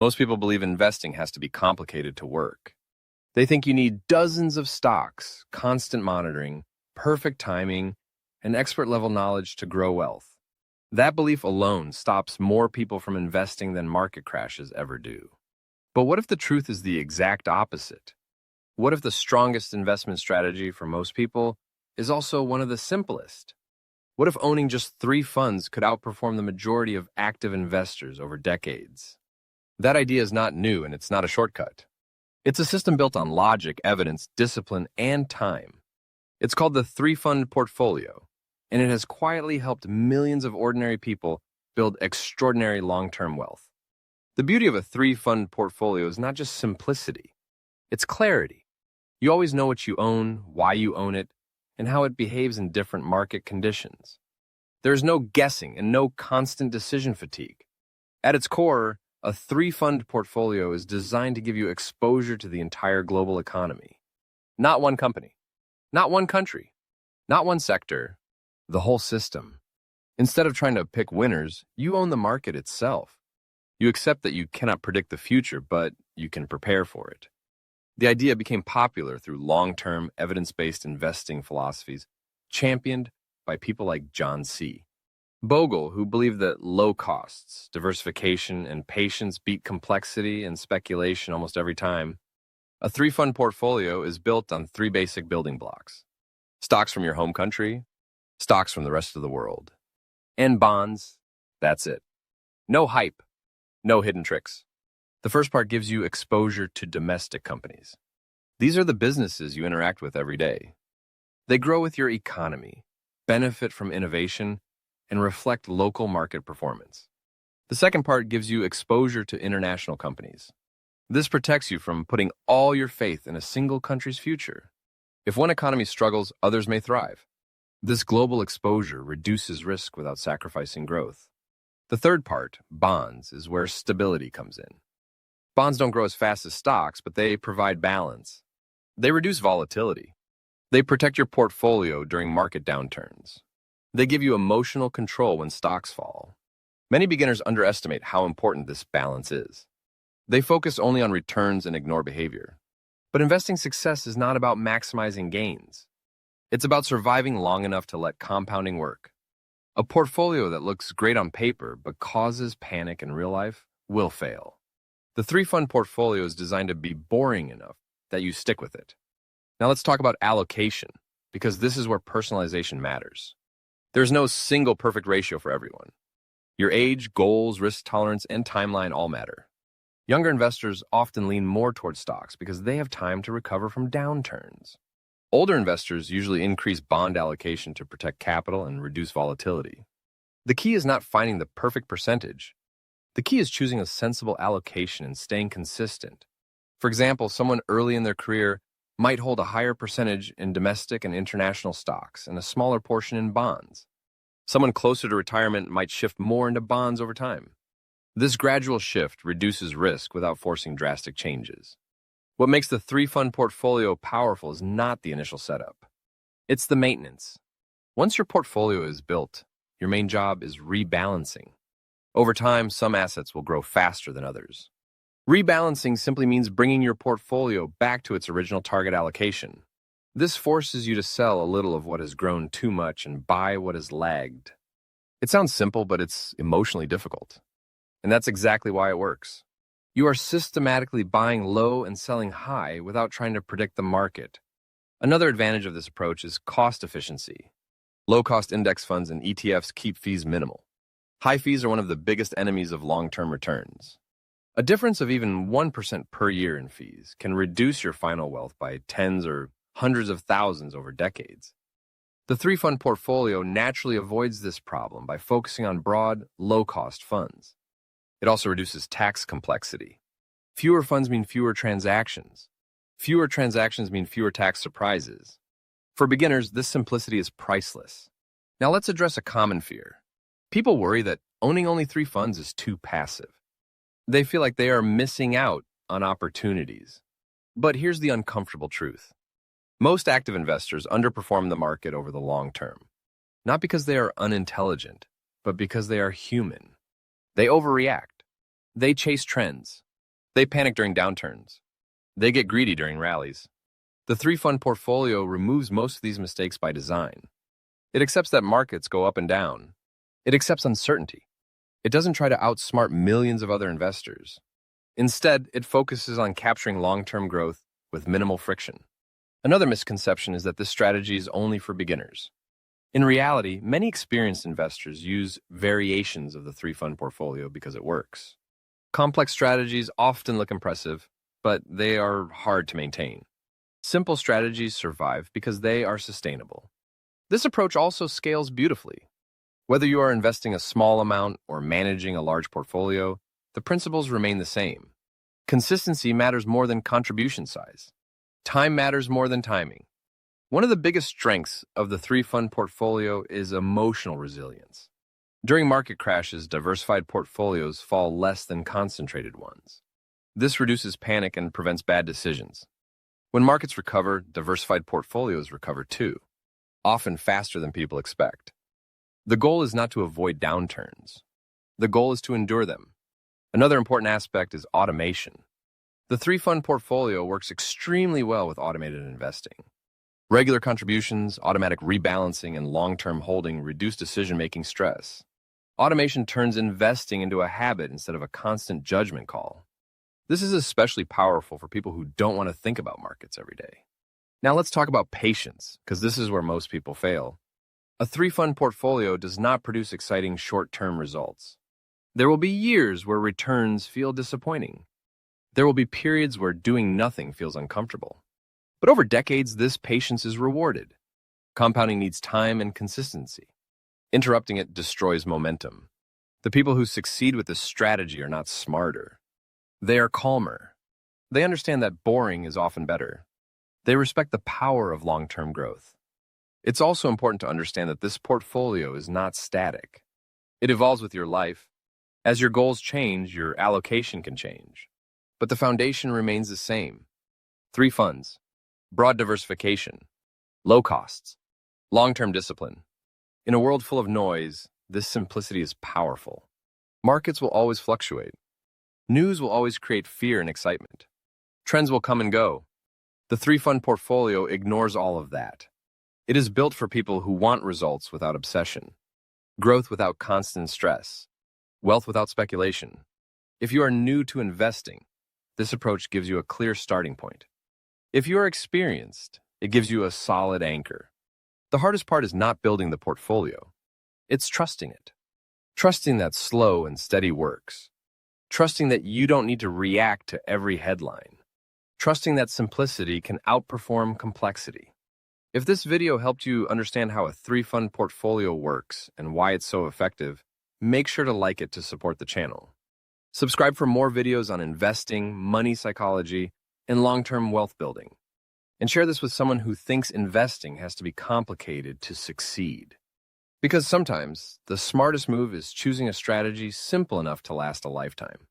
Most people believe investing has to be complicated to work. They think you need dozens of stocks, constant monitoring, perfect timing, and expert-level knowledge to grow wealth. That belief alone stops more people from investing than market crashes ever do. But what if the truth is the exact opposite? What if the strongest investment strategy for most people is also one of the simplest? What if owning just 3 funds could outperform the majority of active investors over decades? That idea is not new, and it's not a shortcut. It's a system built on logic, evidence, discipline, and time. It's called the 3-fund portfolio, and it has quietly helped millions of ordinary people build extraordinary long-term wealth. The beauty of a 3-fund portfolio is not just simplicity, it's clarity. You always know what you own, why you own it, and how it behaves in different market conditions. There's no guessing and no constant decision fatigue. At its core, a 3-fund portfolio is designed to give you exposure to the entire global economy. Not one company, not one country, not one sector, the whole system. Instead of trying to pick winners, you own the market itself. You accept that you cannot predict the future, but you can prepare for it. The idea became popular through long-term, evidence-based investing philosophies championed by people like John C. Bogle, who believed that low costs, diversification, and patience beat complexity and speculation almost every time. A 3-fund portfolio is built on 3 basic building blocks: stocks from your home country, stocks from the rest of the world, and bonds. That's it. No hype, no hidden tricks. The first part gives you exposure to domestic companies. These are the businesses you interact with every day. They grow with your economy, benefit from innovation, and reflect local market performance. The second part gives you exposure to international companies. This protects you from putting all your faith in a single country's future. If one economy struggles, others may thrive. This global exposure reduces risk without sacrificing growth. The third part, bonds, is where stability comes in. Bonds don't grow as fast as stocks, but they provide balance. They reduce volatility. They protect your portfolio during market downturns. They give you emotional control when stocks fall. Many beginners underestimate how important this balance is. They focus only on returns and ignore behavior. But investing success is not about maximizing gains. It's about surviving long enough to let compounding work. A portfolio that looks great on paper but causes panic in real life will fail. The 3-fund portfolio is designed to be boring enough that you stick with it. Now let's talk about allocation, because this is where personalization matters. There's no single perfect ratio for everyone. Your age, goals, risk tolerance, and timeline all matter. Younger investors often lean more towards stocks because they have time to recover from downturns. Older investors usually increase bond allocation to protect capital and reduce volatility. The key is not finding the perfect percentage. The key is choosing a sensible allocation and staying consistent. For example, someone early in their career might hold a higher percentage in domestic and international stocks and a smaller portion in bonds. Someone closer to retirement might shift more into bonds over time. This gradual shift reduces risk without forcing drastic changes. What makes the 3-fund portfolio powerful is not the initial setup. It's the maintenance. Once your portfolio is built, your main job is rebalancing. Over time, some assets will grow faster than others. Rebalancing simply means bringing your portfolio back to its original target allocation. This forces you to sell a little of what has grown too much and buy what has lagged. It sounds simple, but it's emotionally difficult. And that's exactly why it works. You are systematically buying low and selling high without trying to predict the market. Another advantage of this approach is cost efficiency. Low-cost index funds and ETFs keep fees minimal. High fees are one of the biggest enemies of long-term returns. A difference of even 1% per year in fees can reduce your final wealth by tens or hundreds of thousands over decades. The 3-fund portfolio naturally avoids this problem by focusing on broad, low-cost funds. It also reduces tax complexity. Fewer funds mean fewer transactions. Fewer transactions mean fewer tax surprises. For beginners, this simplicity is priceless. Now let's address a common fear. People worry that owning only 3 funds is too passive. They feel like they are missing out on opportunities. But here's the uncomfortable truth. Most active investors underperform the market over the long term, not because they are unintelligent, but because they are human. They overreact. They chase trends. They panic during downturns. They get greedy during rallies. The three-fund portfolio removes most of these mistakes by design. It accepts that markets go up and down. It accepts uncertainty. It doesn't try to outsmart millions of other investors. Instead, it focuses on capturing long-term growth with minimal friction. Another misconception is that this strategy is only for beginners. In reality, many experienced investors use variations of the three-fund portfolio because it works. Complex strategies often look impressive, but they are hard to maintain. Simple strategies survive because they are sustainable. This approach also scales beautifully. Whether you are investing a small amount or managing a large portfolio, the principles remain the same. Consistency matters more than contribution size. Time matters more than timing. One of the biggest strengths of the three-fund portfolio is emotional resilience. During market crashes, diversified portfolios fall less than concentrated ones. This reduces panic and prevents bad decisions. When markets recover, diversified portfolios recover too, often faster than people expect. The goal is not to avoid downturns. The goal is to endure them. Another important aspect is automation. The three-fund portfolio works extremely well with automated investing. Regular contributions, automatic rebalancing, and long-term holding reduce decision-making stress. Automation turns investing into a habit instead of a constant judgment call. This is especially powerful for people who don't want to think about markets every day. Now let's talk about patience, because this is where most people fail. A three-fund portfolio does not produce exciting short-term results. There will be years where returns feel disappointing. There will be periods where doing nothing feels uncomfortable. But over decades, this patience is rewarded. Compounding needs time and consistency. Interrupting it destroys momentum. The people who succeed with this strategy are not smarter. They are calmer. They understand that boring is often better. They respect the power of long-term growth. It's also important to understand that this portfolio is not static. It evolves with your life. As your goals change, your allocation can change. But the foundation remains the same. Three funds. Broad diversification, low costs, long-term discipline. In a world full of noise, this simplicity is powerful. Markets will always fluctuate. News will always create fear and excitement. Trends will come and go. The three-fund portfolio ignores all of that. It is built for people who want results without obsession, growth without constant stress, wealth without speculation. If you are new to investing, this approach gives you a clear starting point. If you are experienced, it gives you a solid anchor. The hardest part is not building the portfolio. It's trusting it. Trusting that slow and steady works. Trusting that you don't need to react to every headline. Trusting that simplicity can outperform complexity. If this video helped you understand how a three-fund portfolio works and why it's so effective, make sure to like it to support the channel. Subscribe for more videos on investing, money psychology, and long-term wealth building. And share this with someone who thinks investing has to be complicated to succeed. Because sometimes, the smartest move is choosing a strategy simple enough to last a lifetime.